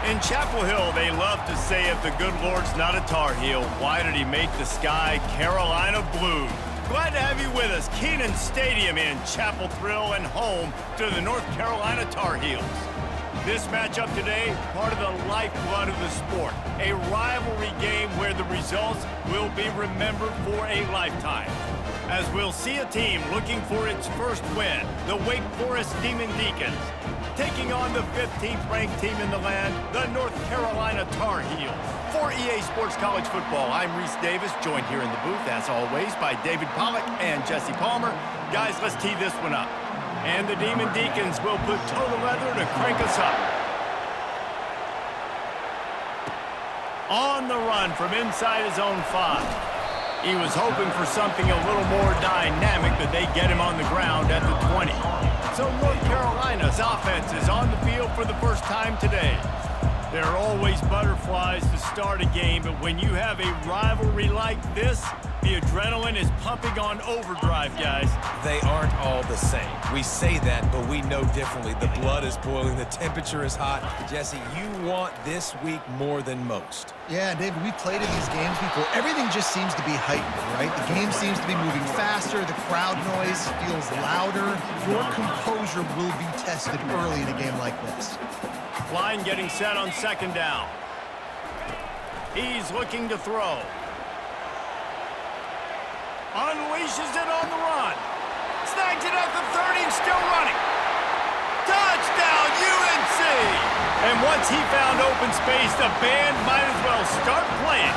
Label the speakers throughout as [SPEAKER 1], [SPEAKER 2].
[SPEAKER 1] In Chapel Hill, they love to say if the good Lord's not a Tar Heel, why did he make the sky Carolina blue? Glad to have you with us. Kenan Stadium in Chapel Thrill and home to the North Carolina Tar Heels. This matchup today, part of the lifeblood of the sport. A rivalry game where the results will be remembered for a lifetime. As we'll see a team looking for its first win, the Wake Forest Demon Deacons, taking on the 15th ranked team in the land, the North Carolina Tar Heels. For EA Sports College Football, I'm Reese Davis, joined here in the booth, as always, by David Pollack and Jesse Palmer. Guys, let's tee this one up. And the Demon Deacons will put toe the leather to crank us up. On the run from inside his own 5. He was hoping for something a little more dynamic, but they get him on the ground at the 20. So North Carolina's offense is on the field for the first time today. There are always butterflies to start a game, but when you have a rivalry like this, the adrenaline is pumping on overdrive, guys.
[SPEAKER 2] They aren't all the same. We say that, but we know differently. The blood is boiling, the temperature is hot. Jesse, you want this week more than most.
[SPEAKER 3] Yeah, David, we've played in these games before. Everything just seems to be heightened, right? The game seems to be moving faster. The crowd noise feels louder. Your composure will be tested early in a game like this.
[SPEAKER 1] Line getting set on second down. He's looking to throw. Unleashes it on the run. Snags it at the 30 and still running. Touchdown, UNC! And once he found open space, the band might as well start playing.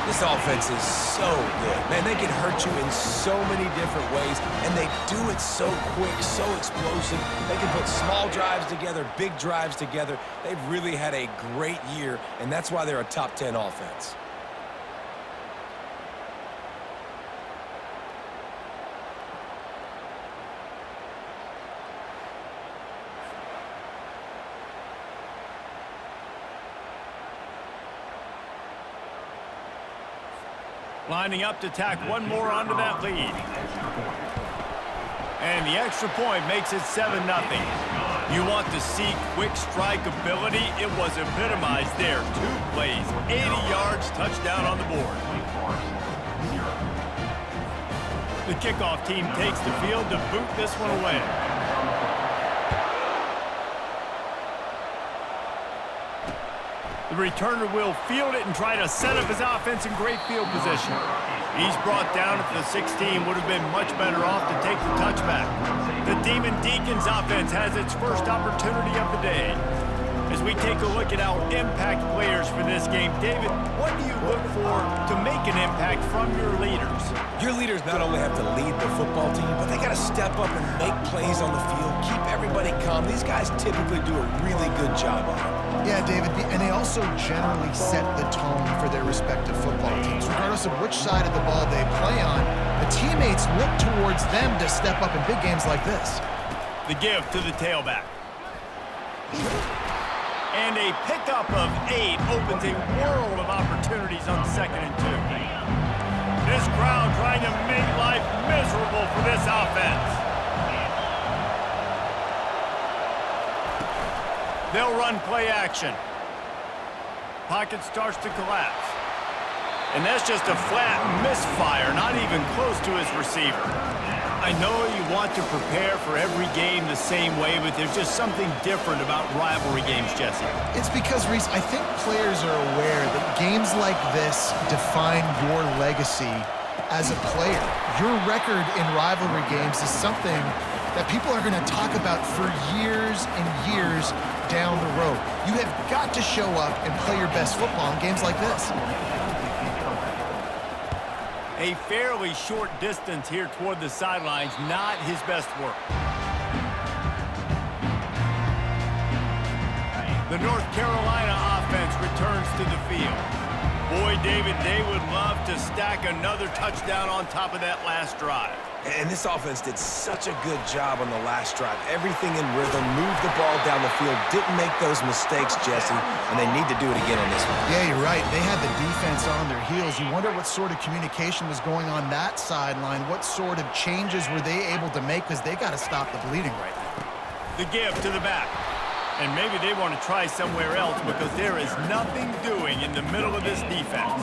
[SPEAKER 2] This offense is so good. Man, they can hurt you in so many different ways, and they do it so quick, so explosive. They can put small drives together, big drives together. They've really had a great year, and that's why they're a top 10 offense.
[SPEAKER 1] Lining up to tack one more onto that lead. And the extra point makes it 7-0. You want to see quick strike ability? It was epitomized there. 2 plays, 80 yards, touchdown on the board. The kickoff team takes the field to boot this one away. The returner will field it and try to set up his offense in great field position. He's brought down at the 16, would have been much better off to take the touchback. The Demon Deacons offense has its first opportunity of the day. As we take a look at our impact players for this game, David, what do you look for to make an impact from your leaders?
[SPEAKER 2] Your leaders not only have to lead the football team, but they got to step up and make plays on the field, keep everybody calm. These guys typically do a really good job of it.
[SPEAKER 3] Yeah, David, and they also generally set the tone for their respective football teams. Regardless of which side of the ball they play on, the teammates look towards them to step up in big games like this.
[SPEAKER 1] The give to the tailback. And a pickup of 8 opens a world of opportunities on 2nd and 2. This crowd trying to make life miserable for this offense. They'll run play action. Pocket starts to collapse. And that's just a flat misfire, not even close to his receiver. I know you want to prepare for every game the same way, but there's just something different about rivalry games, Jesse.
[SPEAKER 3] It's because, Reese, I think players are aware that games like this define your legacy as a player. Your record in rivalry games is something that people are going to talk about for years and years down the road. You have got to show up and play your best football in games like this.
[SPEAKER 1] A fairly short distance here toward the sidelines, not his best work. The North Carolina offense returns to the field. Boy, David, they would love to stack another touchdown on top of that last drive.
[SPEAKER 2] And this offense did such a good job on the last drive. Everything in rhythm, moved the ball down the field, didn't make those mistakes, Jesse, and they need to do it again on this one.
[SPEAKER 3] Yeah, you're right. They had the defense on their heels. You wonder what sort of communication was going on that sideline. What sort of changes were they able to make, because they got to stop the bleeding right now.
[SPEAKER 1] The give to the back. And maybe they want to try somewhere else because there is nothing doing in the middle of this defense.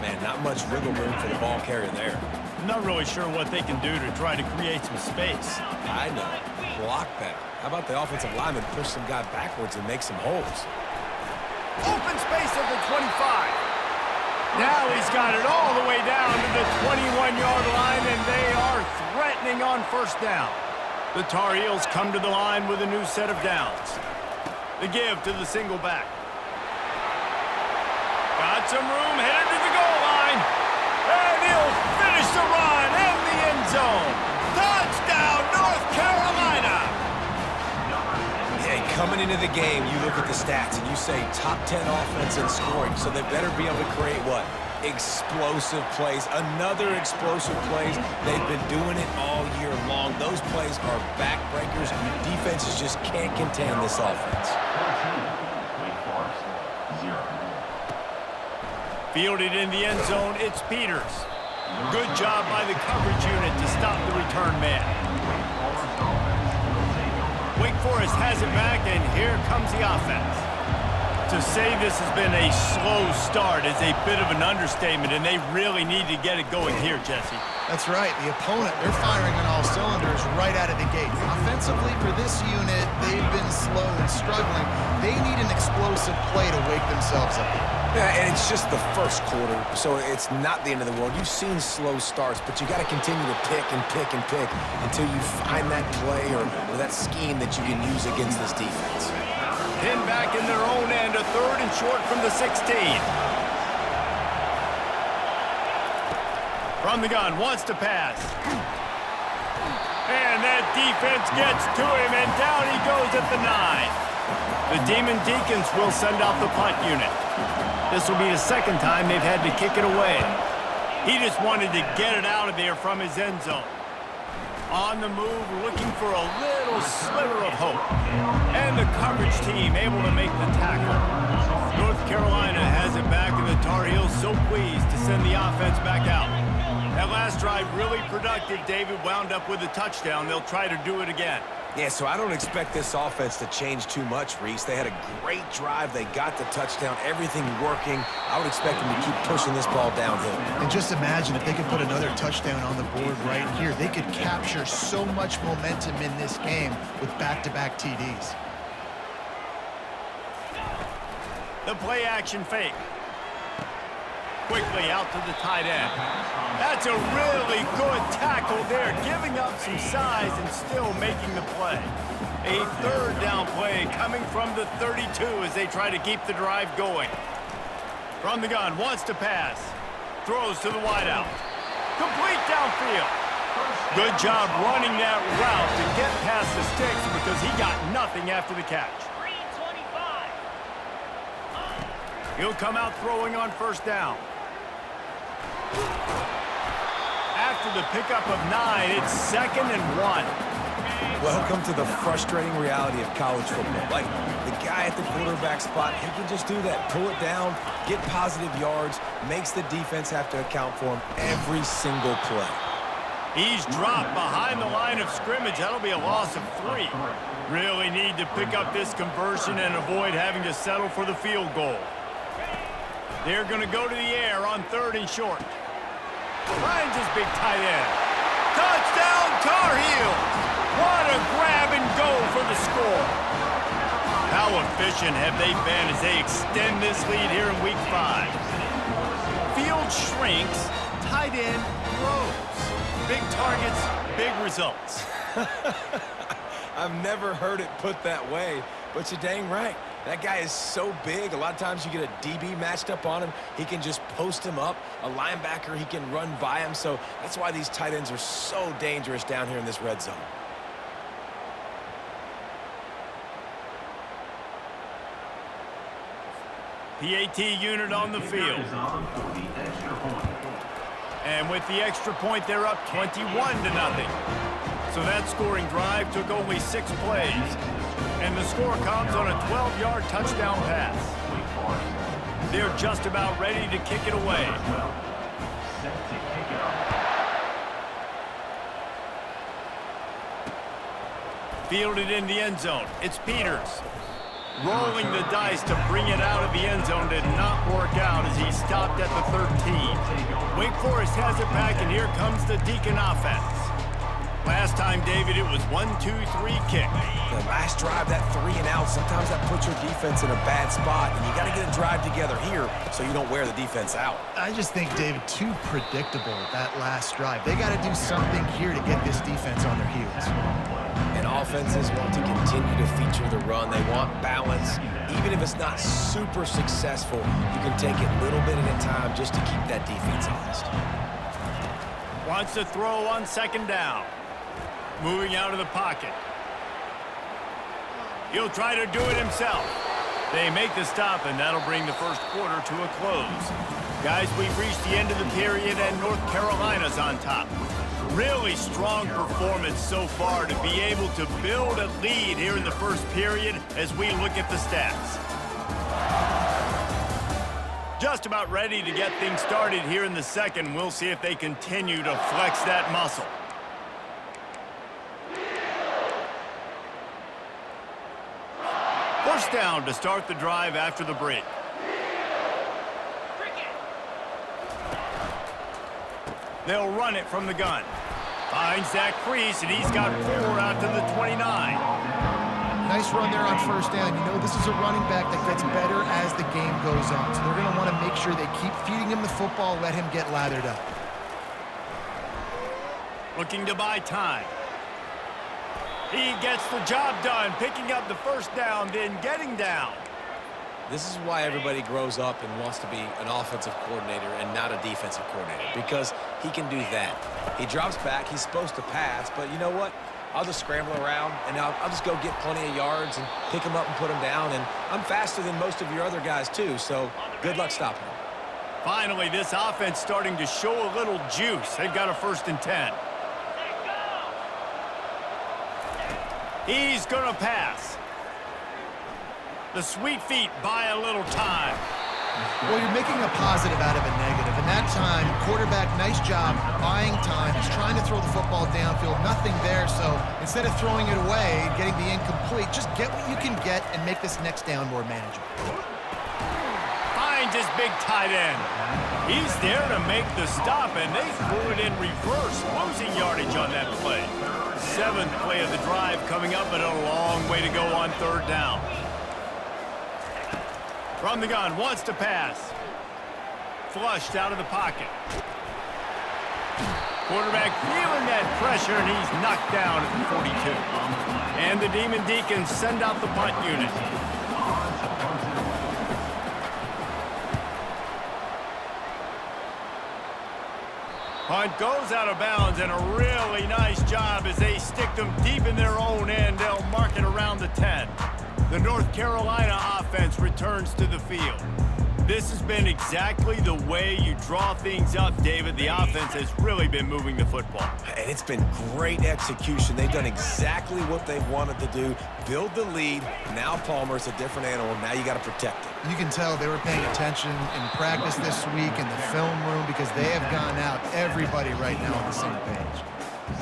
[SPEAKER 2] Man, not much wiggle room for the ball carrier there.
[SPEAKER 1] I'm not really sure what they can do to try to create some space.
[SPEAKER 2] I know. Block better. How about the offensive lineman push some guy backwards and make some holes?
[SPEAKER 1] Open space at the 25. Now he's got it all the way down to the 21-yard line, and they are threatening on first down. The Tar Heels come to the line with a new set of downs. The give to the single back. Got some room, headed to the goal line. And he'll finish the run in the end zone. Touchdown, North Carolina!
[SPEAKER 2] Hey, coming into the game, you look at the stats and you say top 10 offense in scoring, so they better be able to create what? Explosive plays. Another explosive plays. They've been doing it all year long. Those plays are backbreakers. Defenses just can't contain this offense.
[SPEAKER 1] Fielded in the end zone, it's Peters. Good job by the coverage unit to stop the return man. Wake Forest has it back, and here comes the offense. To say this has been a slow start is a bit of an understatement, and they really need to get it going here, Jesse.
[SPEAKER 3] That's right. The opponent, they're firing on all cylinders right out of the gate. Offensively, for this unit, they've been slow and struggling. They need an explosive play to wake themselves up.
[SPEAKER 2] Yeah, and it's just the first quarter, so it's not the end of the world. You've seen slow starts, but you got to continue to pick and pick and pick until you find that play or that scheme that you can use against this defense.
[SPEAKER 1] Pinned back in their own end, a third and short from the 16. From the gun, wants to pass. And that defense gets to him, and down he goes at the 9. The Demon Deacons will send out the punt unit. This will be the second time they've had to kick it away. He just wanted to get it out of there from his end zone. On the move, looking for a little sliver of hope. And the coverage team able to make the tackle. North Carolina has it back, and the Tar Heels so pleased to send the offense back out. That last drive really productive. David wound up with a touchdown. They'll try to do it again.
[SPEAKER 2] Yeah, so I don't expect this offense to change too much, Reese. They had a great drive. They got the touchdown, everything working. I would expect them to keep pushing this ball downhill.
[SPEAKER 3] And just imagine if they could put another touchdown on the board right here. They could capture so much momentum in this game with back-to-back TDs.
[SPEAKER 1] The play action fake. Quickly out to the tight end. That's a really good tackle there, giving up some size and still making the play. A third down play coming from the 32 as they try to keep the drive going. From the gun, wants to pass. Throws to the wideout. Complete downfield. Good job running that route to get past the sticks because he got nothing after the catch. He'll come out throwing on first down. After the pickup of 9, it's 2nd and 1.
[SPEAKER 2] Welcome to the frustrating reality of college football. Like, the guy at the quarterback spot, he can just do that. Pull it down, get positive yards, makes the defense have to account for him every single play.
[SPEAKER 1] He's dropped behind the line of scrimmage. That'll be a loss of 3. Really need to pick up this conversion and avoid having to settle for the field goal. They're going to go to the air on 3rd and short. Finds his big tight end. Touchdown, Tar Heels! What a grab and go for the score. How efficient have they been as they extend this lead here in Week 5? Field shrinks, tight end grows. Big targets, big results.
[SPEAKER 2] I've never heard it put that way, but you're dang right. That guy is so big. A lot of times you get a DB matched up on him. He can just post him up. A linebacker, he can run by him. So that's why these tight ends are so dangerous down here in this red zone.
[SPEAKER 1] PAT unit on the field. And with the extra point, they're up 21-0. So that scoring drive took only 6 plays. And the score comes on a 12-yard touchdown pass. They're just about ready to kick it away. Fielded in the end zone. It's Peters. Rolling the dice to bring it out of the end zone did not work out as he stopped at the 13. Wake Forest has it back, and here comes the Deacon offense. Last time, David, it was 1-2-3 kick.
[SPEAKER 2] The last drive, that 3 and out, sometimes that puts your defense in a bad spot, and you got to get a drive together here so you don't wear the defense out.
[SPEAKER 3] I just think, David, too predictable that last drive. They got to do something here to get this defense on their heels.
[SPEAKER 2] And offenses want to continue to feature the run. They want balance. Even if it's not super successful, you can take it a little bit at a time just to keep that defense honest.
[SPEAKER 1] Wants to throw on second down. Moving out of the pocket. He'll try to do it himself. They make the stop, and that'll bring the first quarter to a close. Guys, we've reached the end of the period, and North Carolina's on top. Really strong performance so far to be able to build a lead here in the first period as we look at the stats. Just about ready to get things started here in the second. We'll see if they continue to flex that muscle. First down to start the drive after the break. They'll run it from the gun. Finds that crease, and he's got 4 out to the 29.
[SPEAKER 3] Nice run there on first down. You know, this is a running back that gets better as the game goes on. So they're going to want to make sure they keep feeding him the football, let him get lathered up.
[SPEAKER 1] Looking to buy time. He gets the job done, picking up the first down, then getting down.
[SPEAKER 2] This is why everybody grows up and wants to be an offensive coordinator and not a defensive coordinator, because he can do that. He drops back, he's supposed to pass, but you know what? I'll just scramble around, and I'll just go get plenty of yards and pick him up and put him down, and I'm faster than most of your other guys too, so good luck stopping him.
[SPEAKER 1] Finally, this offense starting to show a little juice. They've got a 1st and 10. He's going to pass. The sweet feet buy a little time.
[SPEAKER 3] Well, you're making a positive out of a negative. And that time, quarterback, nice job buying time. He's trying to throw the football downfield. Nothing there, so instead of throwing it away and getting the incomplete, just get what you can get and make this next down more manageable.
[SPEAKER 1] Finds his big tight end. He's there to make the stop, and they threw it in reverse, losing yardage on that play. 7th play of the drive coming up, but a long way to go on 3rd down. From the gun, wants to pass. Flushed out of the pocket. Quarterback feeling that pressure, and he's knocked down at the 42. And the Demon Deacons send out the punt unit. Punt goes out of bounds, and a really nice job as they stick them deep in their own end. They'll mark it around the 10. The North Carolina offense returns to the field. This has been exactly the way you draw things up, David. The offense has really been moving the football.
[SPEAKER 2] And it's been great execution. They've done exactly what they wanted to do. Build the lead. Now Palmer's a different animal. Now you got to protect it.
[SPEAKER 3] You can tell they were paying attention in practice this week in the film room because they have gone out, everybody right now on the same page.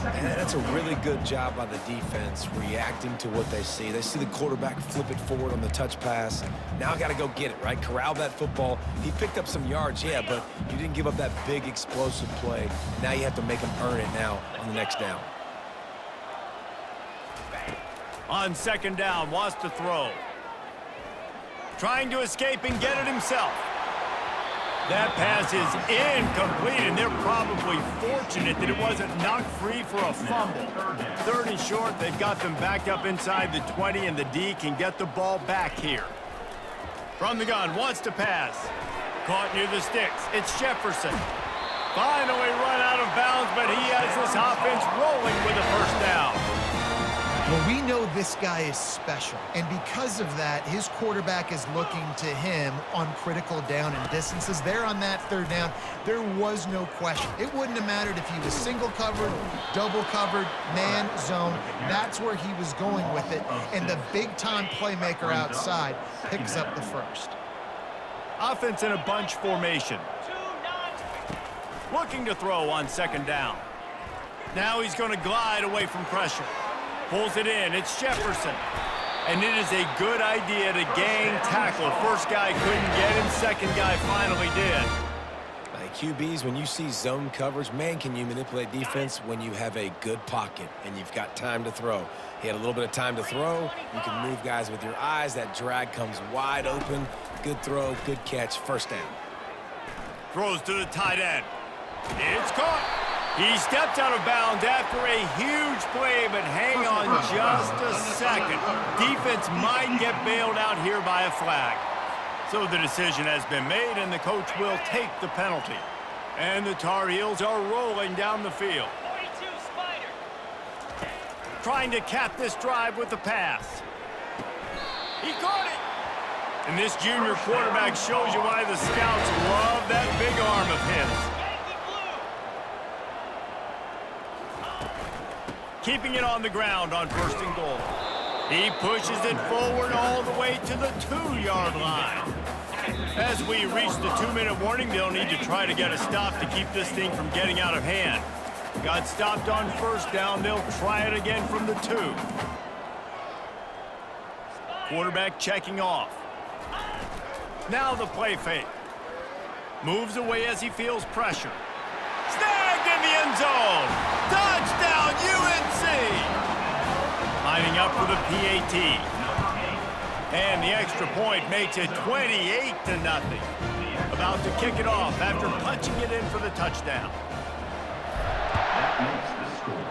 [SPEAKER 2] And that's a really good job by the defense, reacting to what they see. They see the quarterback flip it forward on the touch pass. Now I got to go get it, right? Corral that football. He picked up some yards, yeah, but you didn't give up that big explosive play. Now you have to make him earn it now on the next down.
[SPEAKER 1] On 2nd down, wants to throw. Trying to escape and get it himself. That pass is incomplete, and they're probably fortunate that it wasn't knocked free for a fumble. 3rd and short, they've got them back up inside the 20, and the D can get the ball back here. From the gun, wants to pass. Caught near the sticks. It's Jefferson. Finally run out of bounds, but he has this offense rolling with a 1st down.
[SPEAKER 3] Well, we know this guy is special, and because of that, his quarterback is looking to him on critical down and distances. There on that 3rd down, there was no question. It wouldn't have mattered if he was single covered, double covered, man, zone. That's where he was going with it, and the big-time playmaker outside picks up the 1st.
[SPEAKER 1] Offense in a bunch formation. Looking to throw on 2nd down. Now he's going to glide away from pressure. Pulls it in. It's Jefferson. And it is a good idea to gang tackle. First guy couldn't get him, second guy finally did.
[SPEAKER 2] Like QBs, when you see zone coverage, man, can you manipulate defense when you have a good pocket and you've got time to throw. He had a little bit of time to throw. You can move guys with your eyes. That drag comes wide open. Good throw, good catch, first down.
[SPEAKER 1] Throws to the tight end. It's caught. He steps out of bounds after a huge play, but hang on just a second. Defense might get bailed out here by a flag. So the decision has been made, and the coach will take the penalty. And the Tar Heels are rolling down the field. Trying to cap this drive with the pass. He caught it. And this junior quarterback shows you why the scouts love that big arm of his. Keeping it on the ground on 1st and goal. He pushes it forward all the way to the 2-yard line. As we reach the 2-minute warning, they'll need to try to get a stop to keep this thing from getting out of hand. Got stopped on 1st down. They'll try it again from the 2. Quarterback checking off. Now the play fake. Moves away as he feels pressure. Snagged in the end zone. Touchdown, UNC! Lining up for the PAT. And the extra point makes it 28-0. About to kick it off after punching it in for the touchdown.
[SPEAKER 4] That makes the score.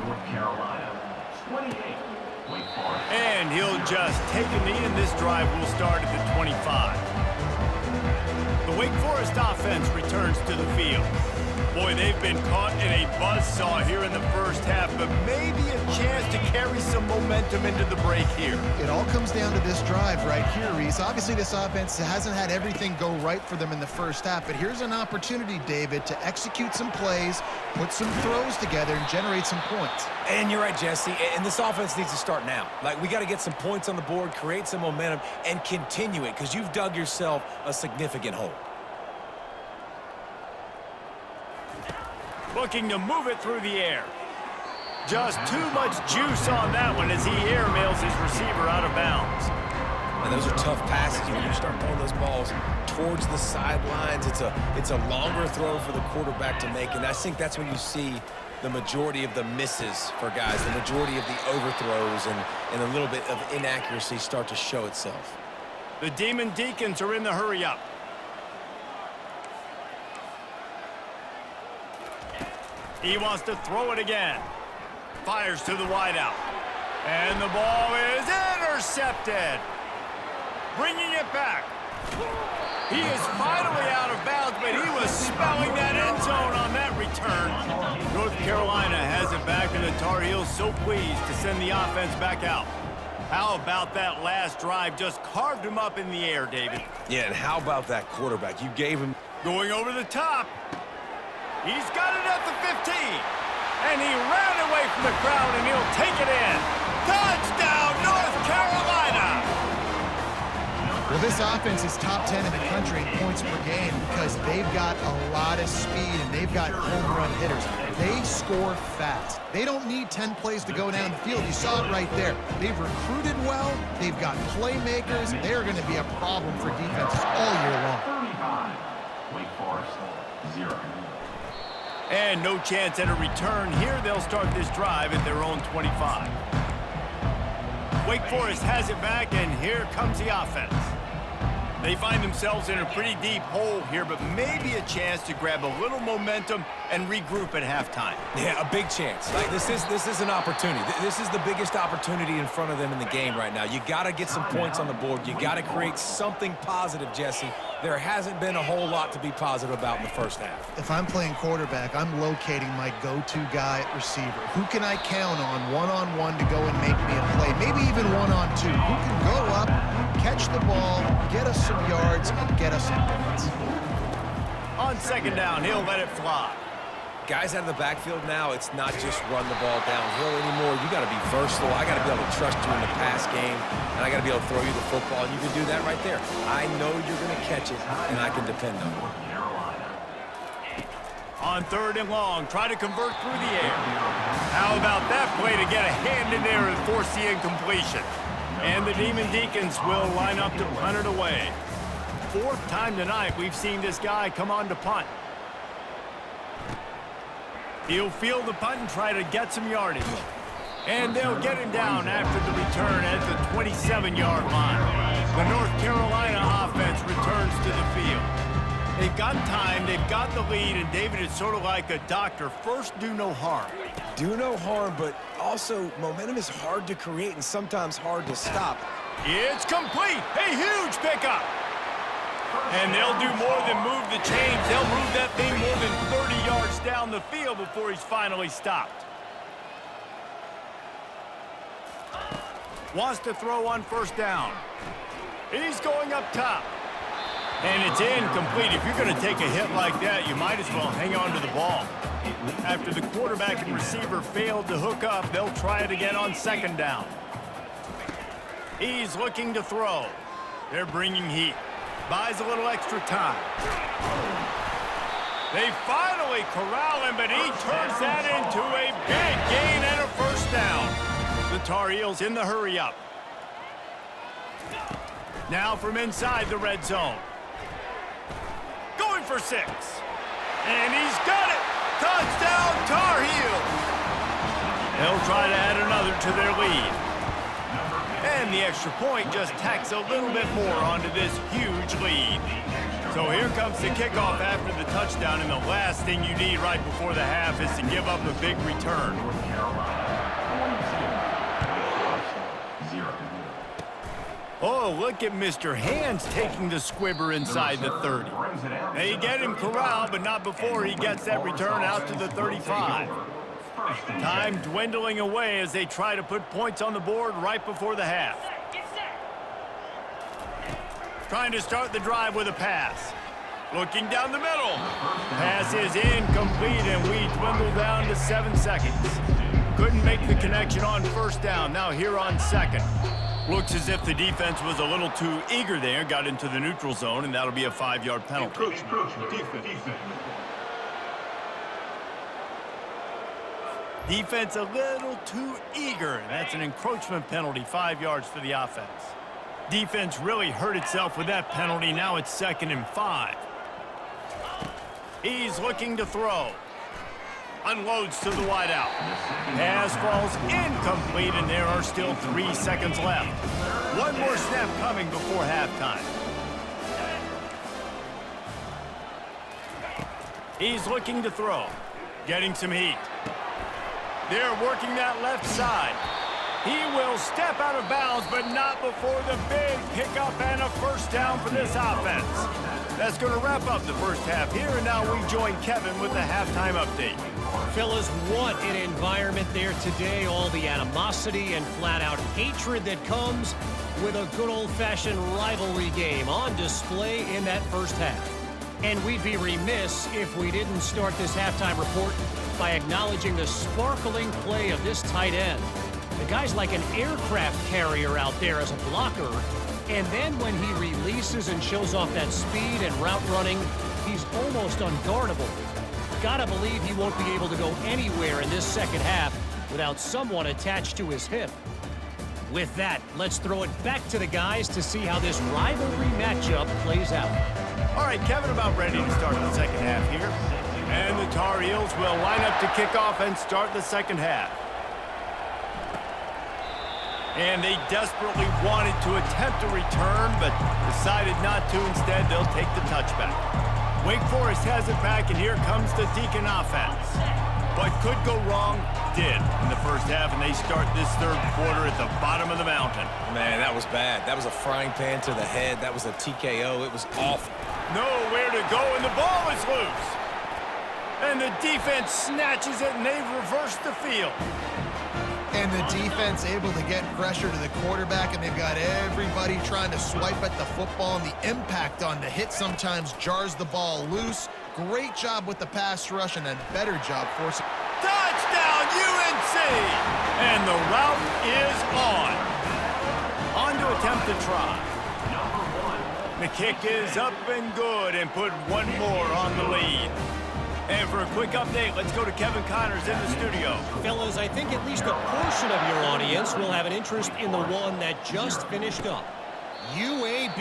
[SPEAKER 4] North Carolina, 28. Wake Forest.
[SPEAKER 1] And he'll just take a knee, and this drive will start at the 25. The Wake Forest offense returns to the field. Boy, they've been caught in a buzzsaw here in the first half, but maybe a chance to carry some momentum into the break here.
[SPEAKER 3] It all comes down to this drive right here, Reese. Obviously, this offense hasn't had everything go right for them in the first half, but here's an opportunity, David, to execute some plays, put some throws together, and generate some points.
[SPEAKER 2] And you're right, Jesse, and this offense needs to start now. Like, we got to get some points on the board, create some momentum, and continue it, because you've dug yourself a significant hole.
[SPEAKER 1] Looking to move it through the air. Just too much juice on that one as he airmails his receiver out of bounds.
[SPEAKER 2] And those are tough passes. When you start throwing those balls towards the sidelines, it's a longer throw for the quarterback to make, and I think that's when you see the majority of the misses for guys, the majority of the overthrows and a little bit of inaccuracy start to show itself.
[SPEAKER 1] The Demon Deacons are in the hurry-up. He wants to throw it again. Fires to the wideout. And the ball is intercepted. Bringing it back. He is finally out of bounds, but he was smelling that end zone on that return. North Carolina has it back, and the Tar Heels so pleased to send the offense back out. How about that last drive? Just carved him up in the air, David.
[SPEAKER 2] Yeah, and how about that quarterback? You gave him...
[SPEAKER 1] Going over the top. He's got it at the 15. And he ran away from the crowd, and he'll take it in. Touchdown, North Carolina!
[SPEAKER 3] Well, this offense is top 10 in the country in points per game because they've got a lot of speed and they've got home run hitters. They score fast. They don't need 10 plays to go down the field. You saw it right there. They've recruited well. They've got playmakers. They're going to be a problem for defenses all year long.
[SPEAKER 4] 35. Wake Forest, 0.
[SPEAKER 1] And no chance at a return here. They'll start this drive at their own 25. Wake Forest has it back, and here comes the offense. They find themselves in a pretty deep hole here, but maybe a chance to grab a little momentum and regroup at halftime.
[SPEAKER 2] Yeah, a big chance. Like this is an opportunity. This is the biggest opportunity in front of them in the game right now. You got to get some points on the board. You got to create something positive, Jesse. There hasn't been a whole lot to be positive about in the first half.
[SPEAKER 3] If I'm playing quarterback, I'm locating my go-to guy at receiver. Who can I count on one-on-one to go and make me a play? Maybe even one-on-two. Who can go up, catch the ball, get us some yards, and get us some points?
[SPEAKER 1] On second down, he'll let it fly.
[SPEAKER 2] Guys out of the backfield now, it's not just run the ball downhill anymore. You got to be versatile. I got to be able to trust you in the pass game, and I got to be able to throw you the football, and you can do that right there. I know you're going to catch it, and I can depend on it.
[SPEAKER 1] On third and long, try to convert through the air. How about that play to get a hand in there and force the incompletion? And the Demon Deacons will line up to punt it away. Fourth time tonight we've seen this guy come on to punt. He'll field the punt and try to get some yardage. And they'll get him down after the return at the 27-yard line. The North Carolina offense returns to the field. They've got time, they've got the lead, and David is sort of like a doctor. First, do no harm.
[SPEAKER 2] Do no harm, but also momentum is hard to create and sometimes hard to stop.
[SPEAKER 1] It's complete. A huge pickup. And they'll do more than move the chains. They'll move that thing more than 30 yards down the field before he's finally stopped. Wants to throw on first down. He's going up top. And it's incomplete. If you're going to take a hit like that, you might as well hang on to the ball. After the quarterback and receiver failed to hook up, they'll try it again on second down. He's looking to throw. They're bringing heat. Buys a little extra time. They finally corral him, but he turns that into a big gain and a first down. The Tar Heels in the hurry-up. Now from inside the red zone. Going for 6. And he's got it. Touchdown, Tar Heels. They'll try to add another to their lead. And the extra point just tacks a little bit more onto this huge lead. So here comes the kickoff after the touchdown, and the last thing you need right before the half is to give up a big return. Oh, look at Mr. Hands taking the squibber inside the 30. They get him corralled, but not before he gets that return out to the 35. Time dwindling away as they try to put points on the board right before the half. Trying to start the drive with a pass. Looking down the middle. Pass is incomplete, and we dwindle down to 7 seconds. Couldn't make the connection on first down. Now here on second. Looks as if the defense was a little too eager there. Got into the neutral zone, and that'll be a 5-yard penalty. Defense a little too eager. That's an encroachment penalty, 5 yards for the offense. Defense really hurt itself with that penalty. Now it's 2nd and 5. He's looking to throw. Unloads to the wideout. Pass falls incomplete, and there are still 3 seconds left. One more snap coming before halftime. He's looking to throw. Getting some heat. They're working that left side. He will step out of bounds, but not before the big pickup and a first down for this offense. That's going to wrap up the first half here, and now we join Kevin with the halftime update.
[SPEAKER 5] Fellas, what an environment there today. All the animosity and flat-out hatred that comes with a good old-fashioned rivalry game on display in that first half. And we'd be remiss if we didn't start this halftime report by acknowledging the sparkling play of this tight end. The guy's like an aircraft carrier out there as a blocker, and then when he releases and shows off that speed and route running, he's almost unguardable. Gotta believe he won't be able to go anywhere in this second half without someone attached to his hip. With that, let's throw it back to the guys to see how this rivalry matchup plays out.
[SPEAKER 1] All right, Kevin, about ready to start the second half here. And the Tar Heels will line up to kick off and start the second half. And they desperately wanted to attempt a return, but decided not to. Instead, they'll take the touchback. Wake Forest has it back, and here comes the Deacon offense. What could go wrong did in the first half, and they start this third quarter at the bottom of the mountain.
[SPEAKER 2] Man, that was bad. That was a frying pan to the head. That was a TKO. It was awful.
[SPEAKER 1] Nowhere to go, and the ball is loose. And the defense snatches it, and they've reversed the field.
[SPEAKER 3] And the defense able to get pressure to the quarterback, and they've got everybody trying to swipe at the football, and the impact on the hit sometimes jars the ball loose. Great job with the pass rush, and a better job forcing.
[SPEAKER 1] Touchdown, UNC! And the route is on. On to attempt the try. The kick is up and good, and put one more on the lead. And for a quick update, let's go to Kevin Connors in the studio.
[SPEAKER 5] Fellas, I think at least a portion of your audience will have an interest in the one that just finished up. UAB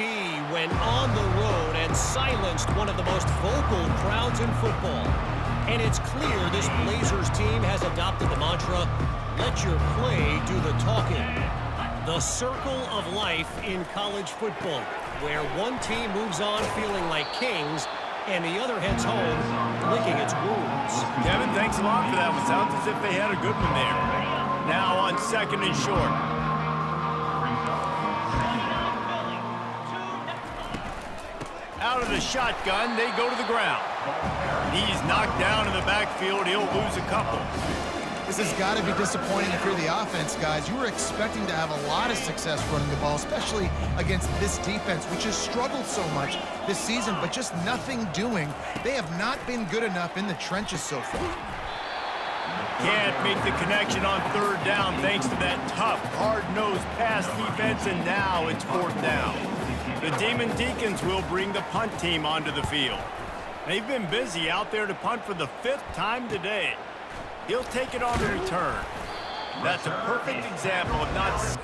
[SPEAKER 5] went on the road and silenced one of the most vocal crowds in football. And it's clear this Blazers team has adopted the mantra, let your play do the talking. The circle of life in college football, where one team moves on feeling like kings and the other heads home licking its wounds.
[SPEAKER 1] Kevin, thanks a lot for that one. Sounds as if they had a good one there. Now on 2nd and short. Out of the shotgun, they go to the ground. He's knocked down in the backfield. He'll lose a couple.
[SPEAKER 3] This has got to be disappointing if you're the offense, guys. You were expecting to have a lot of success running the ball, especially against this defense, which has struggled so much this season, but just nothing doing. They have not been good enough in the trenches so far.
[SPEAKER 1] Can't make the connection on 3rd down thanks to that tough, hard-nosed pass defense, and now it's 4th down. The Demon Deacons will bring the punt team onto the field. They've been busy out there to punt for the 5th time today. He'll take it on the return. That's a perfect example of not...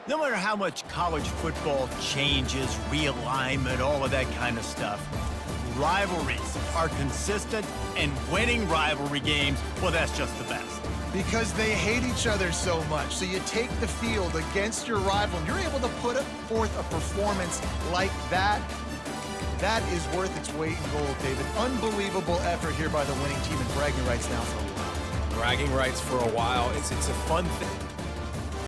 [SPEAKER 1] No matter how much college football changes, realignment, all of that kind of stuff, rivalries are consistent, and winning rivalry games, well, that's just the best.
[SPEAKER 3] Because they hate each other so much. So you take the field against your rival, and you're able to put forth a performance like that. That is worth its weight in gold, David. Unbelievable effort here by the winning team, and bragging rights now for a while.
[SPEAKER 2] Bragging rights for a while. It's a fun thing.